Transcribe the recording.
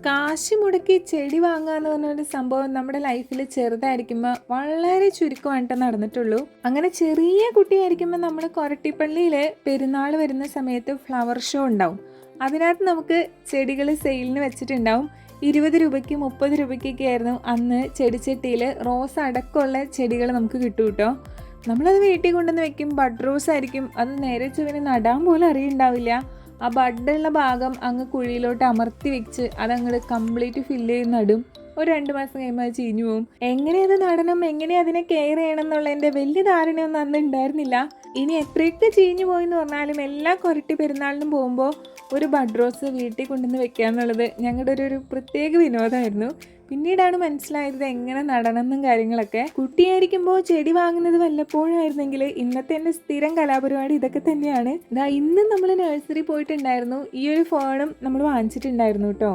കാശ് മുടക്കി ചെടി വാങ്ങുക എന്ന് പറഞ്ഞൊരു സംഭവം നമ്മുടെ ലൈഫിൽ ചെറുതായിരിക്കുമ്പോൾ വളരെ ചുരുക്കമായിട്ട് നടന്നിട്ടുള്ളൂ. അങ്ങനെ ചെറിയ കുട്ടിയായിരിക്കുമ്പോൾ നമ്മൾ കൊരട്ടിപ്പള്ളിയിൽ പെരുന്നാൾ വരുന്ന സമയത്ത് ഫ്ലവർ ഷോ ഉണ്ടാവും. അതിനകത്ത് നമുക്ക് ചെടികൾ സെയിലിന് വെച്ചിട്ടുണ്ടാവും. 20 രൂപയ്ക്ക് 30 രൂപയ്ക്കൊക്കെ ആയിരുന്നു അന്ന് ചെടിച്ചട്ടിയിൽ റോസ് അടക്കമുള്ള ചെടികൾ നമുക്ക് കിട്ടും കേട്ടോ. നമ്മളത് വീട്ടിൽ കൊണ്ടുവന്ന് വെക്കും. ബഡ് റോസ് ആയിരിക്കും. അത് നേരെ ചുവന് നടാൻ പോലും അറിയുണ്ടാവില്ല. ആ ബഡുള്ള ഭാഗം അങ്ങ് കുഴിയിലോട്ട് അമർത്തി വെച്ച് അതങ്ങോട്ട് കംപ്ലീറ്റ് ഫില്ല് ചെയ്ത് നടും. ഒരു 2 മാസം കഴിയുമ്പോൾ അത് ചീഞ്ഞു പോകും. എങ്ങനെയത് നടണം, എങ്ങനെ അതിനെ കെയർ ചെയ്യണം എന്നുള്ളതിൻ്റെ വലിയ ധാരണയൊന്നും അന്ന് ഉണ്ടായിരുന്നില്ല. ഇനി എത്രയൊക്കെ ചീഞ്ഞു പോയെന്ന് പറഞ്ഞാലും എല്ലാ കൊരട്ടി പെരുന്നാളിനും പോകുമ്പോൾ ഒരു ബഡ് റോസ് വീട്ടിൽ കൊണ്ടുവന്ന് വെക്കുക എന്നുള്ളത് ഞങ്ങളുടെ ഒരു പ്രത്യേക വിനോദമായിരുന്നു. പിന്നീടാണ് മനസ്സിലായത് എങ്ങനെ നടണം എന്നും കാര്യങ്ങളൊക്കെ. കുട്ടിയായിരിക്കുമ്പോൾ ചെടി വാങ്ങുന്നത് വല്ലപ്പോഴായിരുന്നെങ്കിൽ ഇന്നത്തെ എൻ്റെ സ്ഥിരം കലാപരിപാടി ഇതൊക്കെ തന്നെയാണ്. ഇന്നും നമ്മൾ നഴ്സറി പോയിട്ടുണ്ടായിരുന്നു. ഈ ഒരു ഫോണും നമ്മൾ വാങ്ങിച്ചിട്ടുണ്ടായിരുന്നു കേട്ടോ.